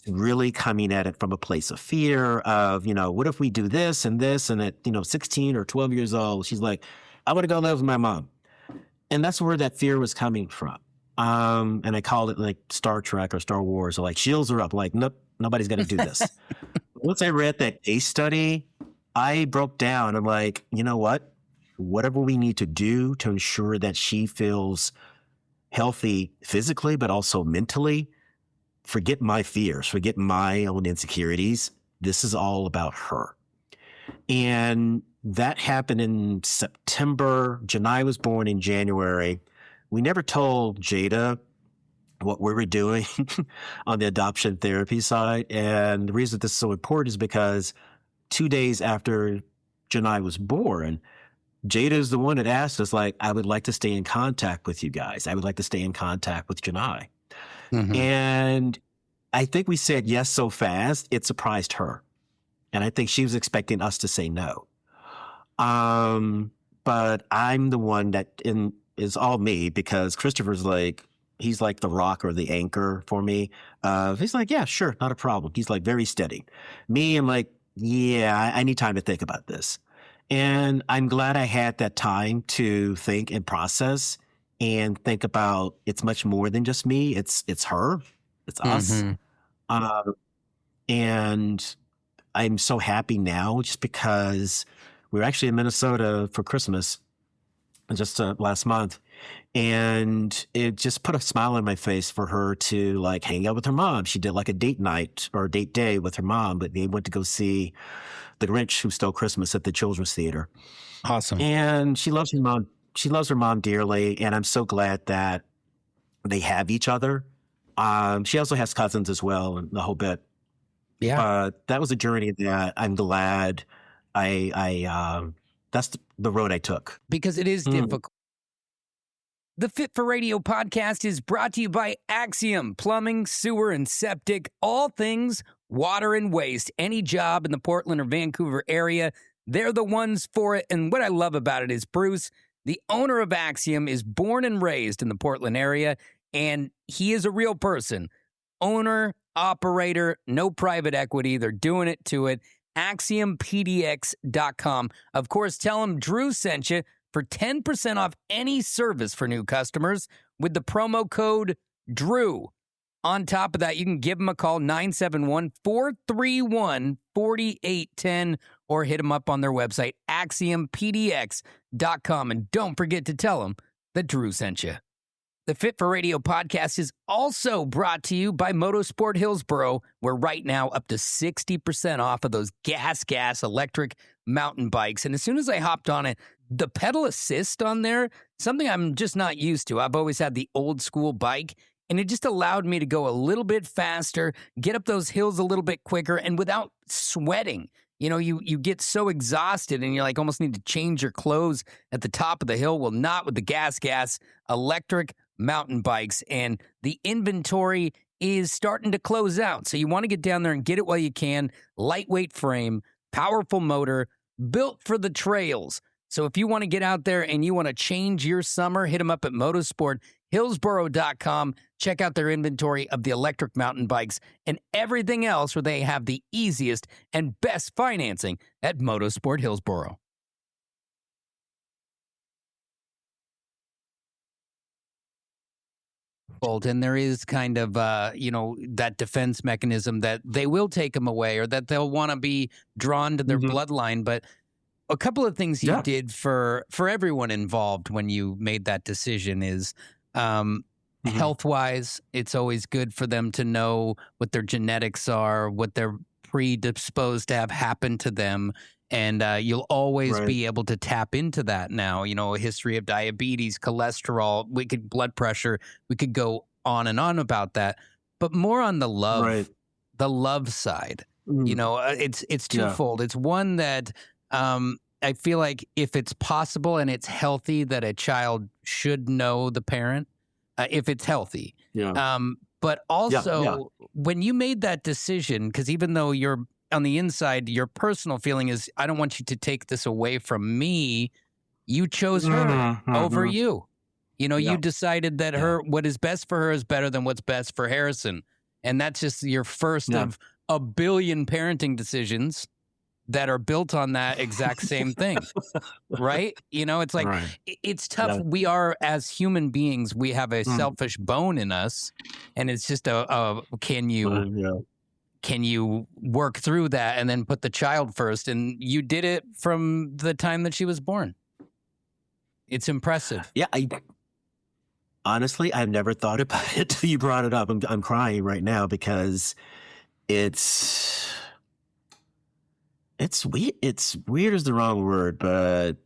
really coming at it from a place of fear of, what if we do this? And at, 16 or 12 years old, she's like, I want to go live with my mom. And that's where that fear was coming from. And I called it like Star Trek or Star Wars, or like shields are up. Like, nope, nobody's going to do this. Once I read that case study, I broke down. I'm like, you know what? Whatever we need to do to ensure that she feels healthy physically, but also mentally, forget my fears, forget my own insecurities. This is all about her. And that happened in September. Janai was born in January. We never told Jada what we were doing on the adoption therapy side. And the reason this is so important is because 2 days after Janai was born, Jada is the one that asked us, like, I would like to stay in contact with you guys. I would like to stay in contact with Janai. Mm-hmm. And I think we said yes so fast, it surprised her. And I think she was expecting us to say no. But I'm the one that is all me, because Christopher's like, he's like the rock or the anchor for me. He's like, yeah, sure, not a problem. He's like very steady. Me, I'm like, yeah, I need time to think about this. And I'm glad I had that time to think and process and think about it's much more than just me. It's her. It's us. Mm-hmm. And I'm so happy now just because we were actually in Minnesota for Christmas just last month. And it just put a smile on my face for her to like hang out with her mom. She did like a date night or a date day with her mom, but they went to go see The Grinch Who Stole Christmas at the Children's Theater. Awesome. And she loves her mom. She loves her mom dearly. And I'm so glad that they have each other. She also has cousins as well and the whole bit. Yeah. That was a journey that I'm glad that's the road I took. Because it is difficult. The Fit for Radio podcast is brought to you by Axiom Plumbing, Sewer, and Septic. All things water and waste. Any job in the Portland or Vancouver area, they're the ones for it. And what I love about it is Bruce, the owner of Axiom, is born and raised in the Portland area, and he is a real person. Owner, operator, no private equity. They're doing it to it. AxiomPDX.com. Of course, tell them Drew sent you for 10% off any service for new customers with the promo code DREW. On top of that, you can give them a call, 971-431-4810, or hit them up on their website, AxiomPDX.com. And don't forget to tell them that Drew sent you. The Fit for Radio podcast is also brought to you by Motorsport Hillsboro, where right now up to 60% off of those gas electric mountain bikes. And as soon as I hopped on it, the pedal assist on there, something I'm just not used to. I've always had the old school bike, and it just allowed me to go a little bit faster, get up those hills a little bit quicker, and without sweating. You know, you get so exhausted and you like almost need to change your clothes at the top of the hill. Well, not with the gas electric mountain bikes. And the inventory is starting to close out. So you want to get down there and get it while you can. Lightweight frame, powerful motor, built for the trails. So if you want to get out there and you want to change your summer, hit them up at motorsporthillsboro.com. Check out their inventory of the electric mountain bikes and everything else where they have the easiest and best financing at Motorsport Hillsboro. And there is kind of, that defense mechanism that they will take them away or that they'll want to be drawn to their bloodline. But a couple of things you did for everyone involved when you made that decision is health-wise, it's always good for them to know what their genetics are, what they're predisposed to have happen to them. And you'll always be able to tap into that now. You know, a history of diabetes, cholesterol, blood pressure. We could go on and on about that. But more on the love, the love side. You know, it's twofold. It's one that I feel like if it's possible and it's healthy, that a child should know the parent, if it's healthy. Yeah. But Yeah. Yeah. also, when you made that decision, because even though you're on the inside, your personal feeling is, I don't want you to take this away from me. You chose her over you. You know, you Yeah. decided that Yeah. what is best for her is better than what's best for Harrison. And that's just your first Yeah. of a billion parenting decisions that are built on that exact same thing. Right? You know, it's like, Right. it's tough. Yeah. We are, as human beings, we have a selfish bone in us. And it's just can Yeah. you work through that and then put the child first? And you did it from the time that she was born. It's impressive. Yeah. Honestly, I've never thought about it till you brought it up. I'm crying right now because it's weird. It's weird is the wrong word, but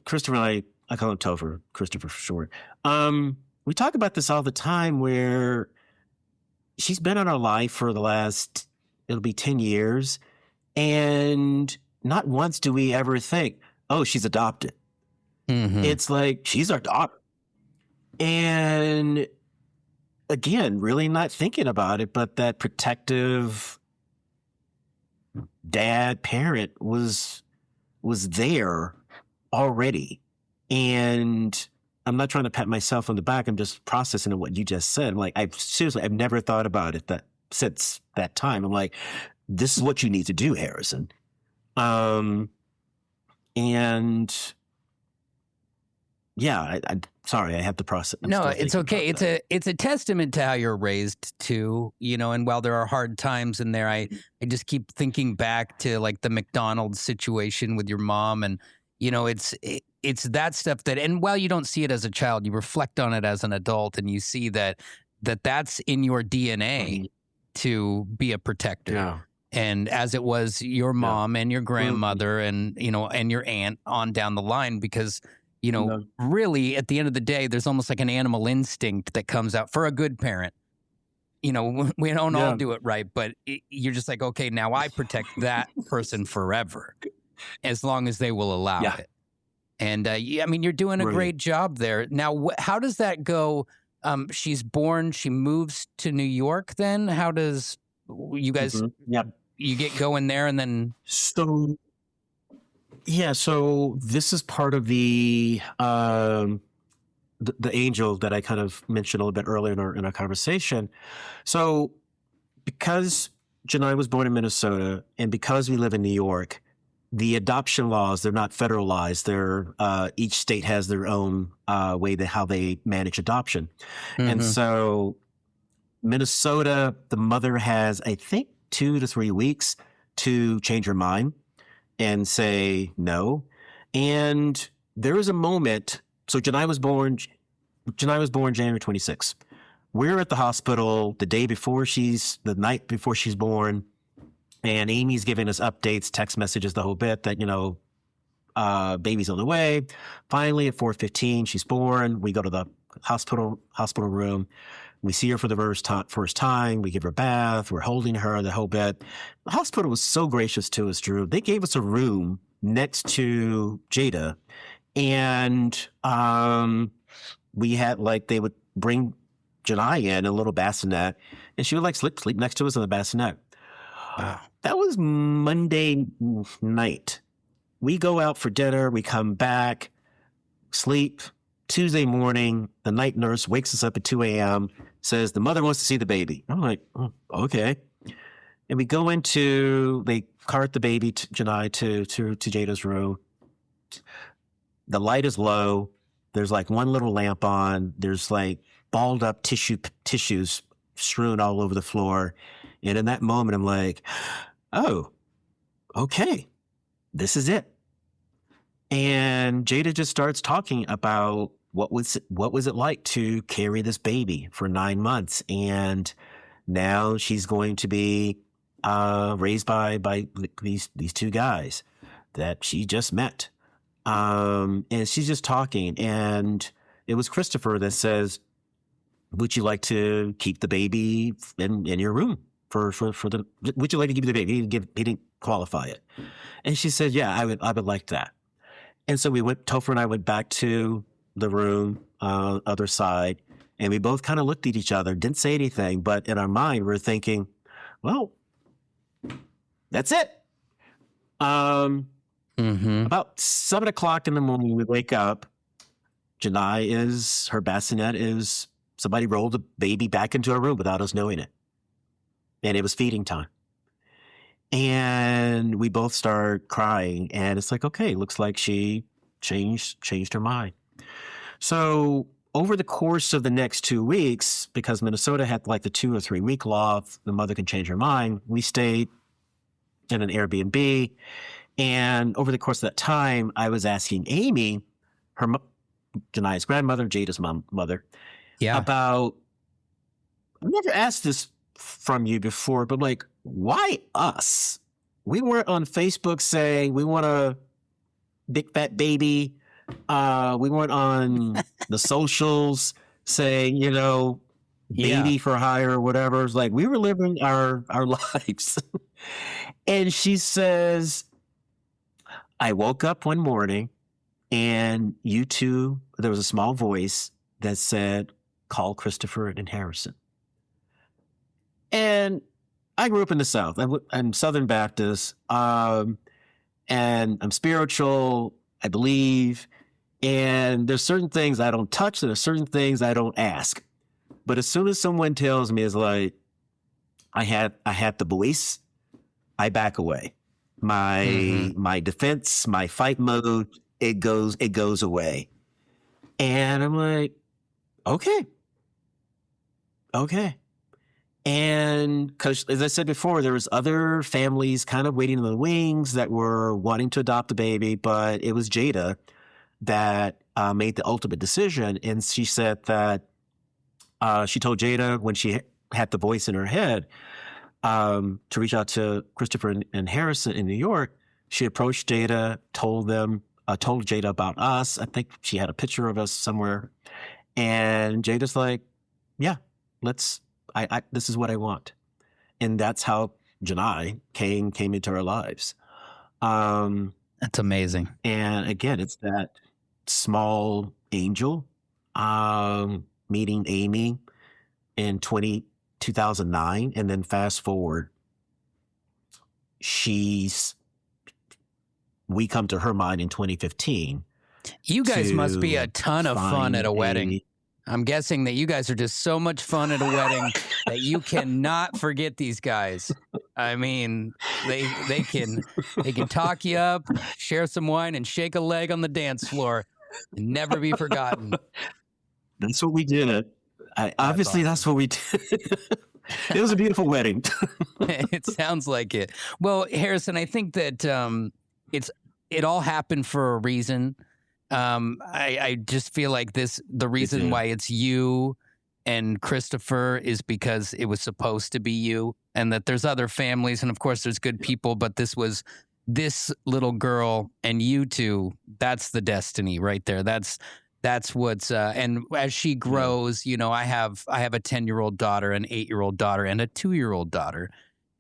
Christopher and I call him Topher, Christopher for short. We talk about this all the time where she's been in our life for the last, it'll be 10 years. And not once do we ever think, oh, she's adopted. Mm-hmm. It's like, she's our daughter. And again, really not thinking about it, but that protective dad parent was there already. And I'm not trying to pat myself on the back. I'm just processing what you just said. Like, I've never thought about it since that time. I'm like, this is what you need to do, Harrison. And yeah, I'm sorry, I have to process. No, it's okay. It's a testament to how you're raised too, you know, and while there are hard times in there, I just keep thinking back to like the McDonald's situation with your mom, and you know, it's that stuff that, and while you don't see it as a child, you reflect on it as an adult and you see that's in your DNA to be a protector. Yeah. And as it was your mom and your grandmother and, you know, and your aunt on down the line, because, you know, really at the end of the day, there's almost like an animal instinct that comes out for a good parent. You know, we don't all do it right, but you're just like, okay, now I protect that person forever as long as they will allow it. And I mean, you're doing a great job there. Now, how does that go? She's born, she moves to New York then? How does you guys, you get going there and then? So this is part of the angel that I kind of mentioned a little bit earlier in our conversation. So because Janai was born in Minnesota and because we live in New York, the adoption laws, they're not federalized. Each state has their own way how they manage adoption. And so Minnesota, the mother has, I think, 2 to 3 weeks to change her mind and say no. And there was a moment. So Janai was born January 26th. We're at the hospital the night before she's born. And Amy's giving us updates, text messages, the whole bit that, you know, baby's on the way. Finally, at 4:15, she's born. We go to the hospital room. We see her for the first time. We give her a bath. We're holding her, the whole bit. The hospital was so gracious to us, Drew. They gave us a room next to Jada. And we had, like, they would bring Janai in a little bassinet. And she would, like, sleep next to us in the bassinet. Wow. That was Monday night. We go out for dinner. We come back, sleep. Tuesday morning, the night nurse wakes us up at 2 a.m., says the mother wants to see the baby. I'm like, oh, okay. And we go they cart the baby, Janai, to Jada's room. The light is low. There's like one little lamp on. There's like balled up tissues strewn all over the floor. And in that moment, I'm like, oh, okay, this is it. And Jada just starts talking about what was it like to carry this baby for 9 months. And now she's going to be raised by these 2 guys that she just met. And she's just talking. And it was Christopher that says, would you like to keep the baby in your room would you like to give me the baby? He didn't qualify it. And she said, yeah, I would like that. And so Topher and I went back to the room, other side, and we both kind of looked at each other, didn't say anything, but in our mind, we're thinking, well, that's it. About 7 o'clock in the morning, we wake up. her bassinet is, somebody rolled the baby back into our room without us knowing it. And it was feeding time. And we both started crying, and it's like, okay, looks like she changed her mind. So over the course of the next 2 weeks, because Minnesota had like the 2 or 3 week law, the mother can change her mind, we stayed in an Airbnb. And over the course of that time, I was asking Amy, Jania's grandmother, Jada's mother, about, I've never asked this from you before, but like, why us? We weren't on Facebook saying we want a big fat baby. We weren't on the socials saying, baby for hire or whatever. It's like we were living our lives. And she says, I woke up one morning and there was a small voice that said, call Christopher and Harrison. And I grew up in the South. I'm Southern Baptist, and I'm spiritual, I believe. And there's certain things I don't touch, and there's certain things I don't ask. But as soon as someone tells me, it's like, I had the voice, I back away. My defense, my fight mode, it goes away. And I'm like, okay. And because, as I said before, there was other families kind of waiting in the wings that were wanting to adopt a baby, but it was Jada that made the ultimate decision. And she said that she told Jada when she had the voice in her head to reach out to Christopher and Harrison in New York. She approached Jada, told Jada about us. I think she had a picture of us somewhere. And Jada's like, yeah, this is what I want. And that's how Janai came into our lives. That's amazing. And again, it's that small angel meeting Amy in 2009. And then fast forward, we come to her mind in 2015. You guys must be a ton of fun at a wedding. I'm guessing that you guys are just so much fun at a wedding that you cannot forget these guys. I mean, they can talk you up, share some wine, and shake a leg on the dance floor and never be forgotten. That's what we did. Obviously, that's what we did. It was a beautiful wedding. It sounds like it. Well, Harrison, I think that it all happened for a reason. I just feel like the reason why it's you and Christopher is because it was supposed to be you, and that there's other families, and of course there's good people, but this was this little girl and you two. That's the destiny right there. That's what's and as she grows, I have a 10-year-old daughter, an 8-year-old daughter, and a 2-year-old daughter,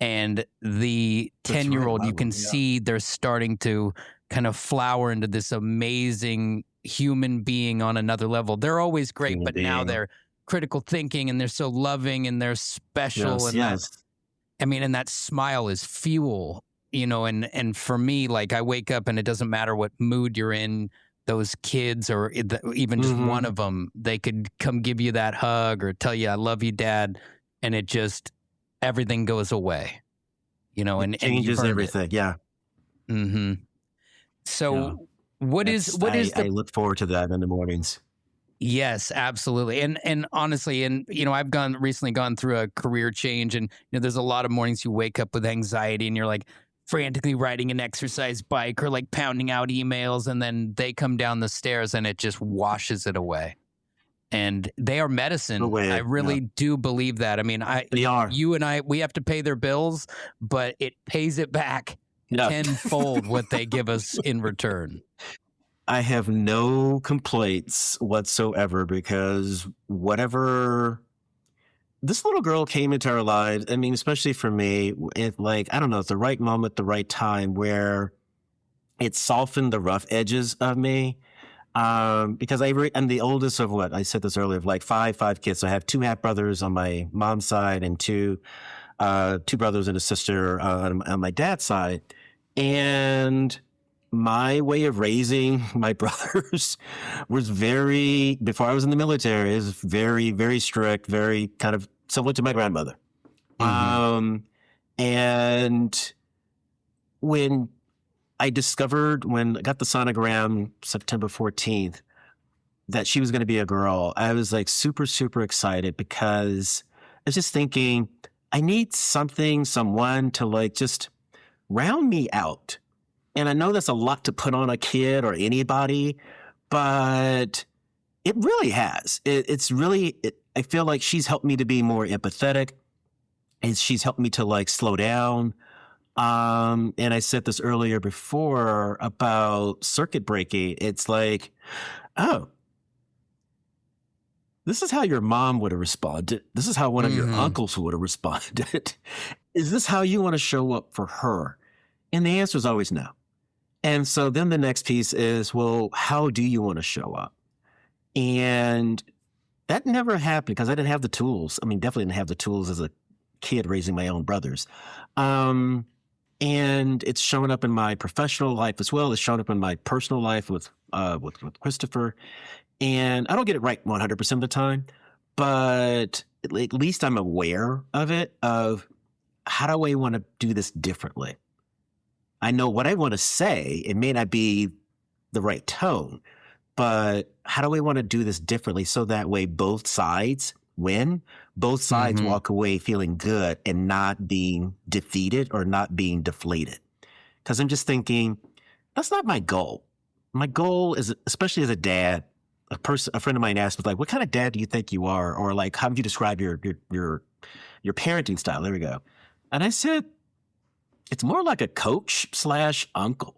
and the 10-year-old, you can see they're starting to kind of flower into this amazing human being on another level. They're always great, but now they're critical thinking and they're so loving and they're special. And that smile is fuel, and for me, like I wake up and it doesn't matter what mood you're in, those kids or even just one of them, they could come give you that hug or tell you, I love you, Dad. And it just, everything goes away, and changes everything. It. Yeah. Mm-hmm. So I look forward to that in the mornings. Yes, absolutely. And honestly, I've recently gone through a career change, and there's a lot of mornings you wake up with anxiety and you're like frantically riding an exercise bike or like pounding out emails, and then they come down the stairs and it just washes it away. And they are medicine. I really do believe that. I mean, they are. You and I, we have to pay their bills, but it pays it back tenfold what they give us in return. I have no complaints whatsoever, because whatever this little girl came into our lives. I mean, especially for me, it like, I don't know, it's the right moment, the right time where it softened the rough edges of me. Because I'm the oldest of what I said this earlier, of like five kids. So I have two half brothers on my mom's side and two brothers and a sister on my dad's side. And my way of raising my brothers was before I was in the military, is very, very strict, very kind of similar to my grandmother. Mm-hmm. And when I got the sonogram September 14th, that she was going to be a girl, I was like super, super excited because I was just thinking, I need someone to like just round me out. And I know that's a lot to put on a kid or anybody, but it really has. I feel like she's helped me to be more empathetic, and she's helped me to like slow down. And I said this earlier before about circuit breaking. It's like, oh, this is how your mom would have responded. This is how one of your uncles would have responded. Is this how you want to show up for her? And the answer is always no. And so then the next piece is, well, how do you want to show up? And that never happened because I didn't have the tools. I mean, definitely didn't have the tools as a kid raising my own brothers. And it's shown up in my professional life as well. It's shown up in my personal life with Christopher. And I don't get it right 100% of the time, but at least I'm aware of it, of how do I want to do this differently? I know what I want to say. It may not be the right tone, but how do I want to do this differently so that way both sides win? Both sides walk away feeling good and not being defeated or not being deflated. Because I'm just thinking, that's not my goal. My goal is, especially as a dad, a friend of mine asked me, like, what kind of dad do you think you are? Or like, how would you describe your parenting style? There we go. And I said, it's more like a coach / uncle.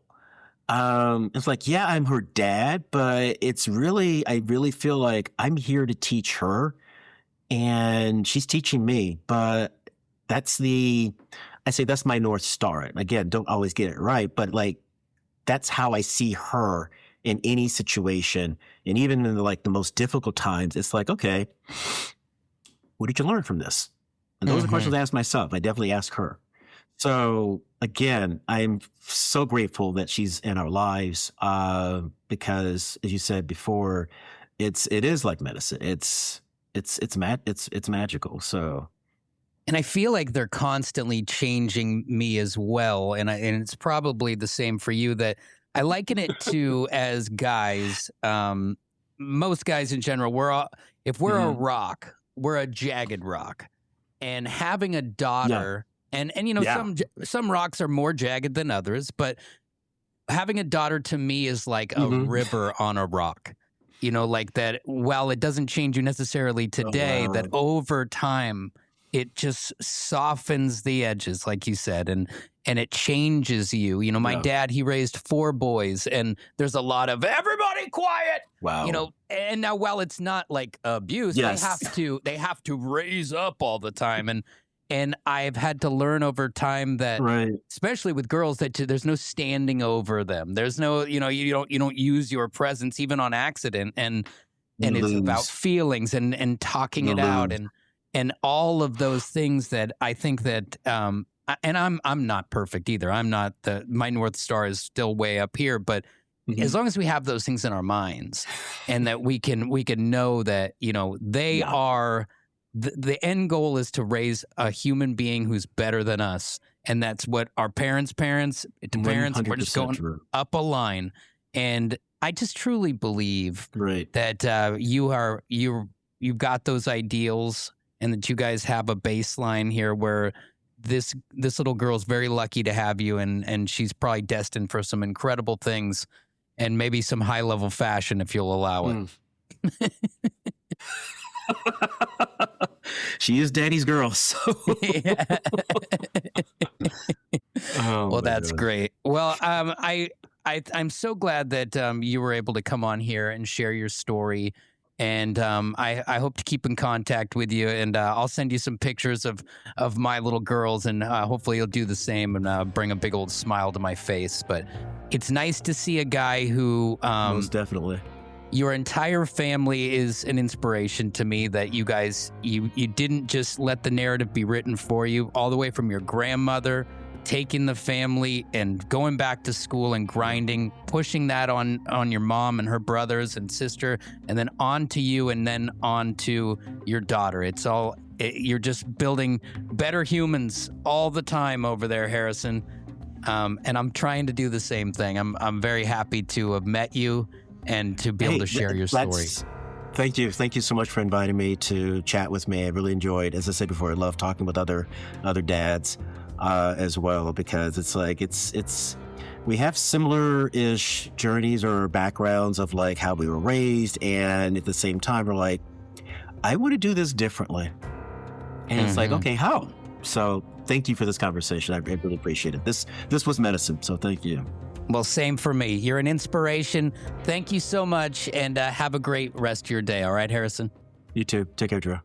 It's like, yeah, I'm her dad, but I really feel like I'm here to teach her and she's teaching me. But that's my North Star. Again, don't always get it right, but like, that's how I see her in any situation. And even in the most difficult times, it's like, okay, what did you learn from this? And those are questions I ask myself. I definitely ask her. So again, I'm so grateful that she's in our lives, because as you said before, it is like medicine. It's magical. So. And I feel like they're constantly changing me as well. And it's probably the same for you, that I liken it to as guys, most guys in general, if we're a rock, we're a jagged rock. And having a daughter, and some rocks are more jagged than others, but having a daughter to me is like a river on a rock. Like that, while it doesn't change you necessarily today, that over time, it just softens the edges, like you said, and it changes you. My dad, he raised 4 boys, and there's a lot of everybody quiet. Wow. And now, while it's not like abuse, they have to raise up all the time. And I've had to learn over time that, especially with girls, that there's no standing over them. There's no, you don't use your presence even on accident, and it's about feelings and talking it out and all of those things that I think that, and I'm not perfect either. I'm not my North Star is still way up here, but as long as we have those things in our minds, and that we can know that, they are, the end goal is to raise a human being who's better than us. And that's what our parents, we're just going true. Up a line. And I just truly believe that you've got those ideals, and that you guys have a baseline here where this little girl's very lucky to have you, and she's probably destined for some incredible things, and maybe some high-level fashion if you'll allow it. She is daddy's girl, so. Well, that's great. Well, I'm so glad that you were able to come on here and share your story. And I hope to keep in contact with you, and I'll send you some pictures of my little girls, and hopefully you'll do the same and bring a big old smile to my face. But it's nice to see a guy who Most definitely. Your entire family is an inspiration to me, that you guys, you didn't just let the narrative be written for you, all the way from your grandmother taking the family and going back to school and grinding, pushing that on your mom and her brothers and sister, and then on to you, and then on to your daughter. You're just building better humans all the time over there, Harrison. And I'm trying to do the same thing. I'm very happy to have met you and to be able to share your story. Thank you. Thank you so much for inviting me to chat with me. I really enjoyed, as I said before, I love talking with other dads as well, because it's we have similar-ish journeys or backgrounds of like how we were raised, and at the same time we're like, I want to do this differently. And it's like, okay, how? So thank you for this conversation. I really appreciate it. This was medicine, so thank you. Well, same for me. You're an inspiration. Thank you so much, and have a great rest of your day. All right, Harrison? You too. Take care, Drew.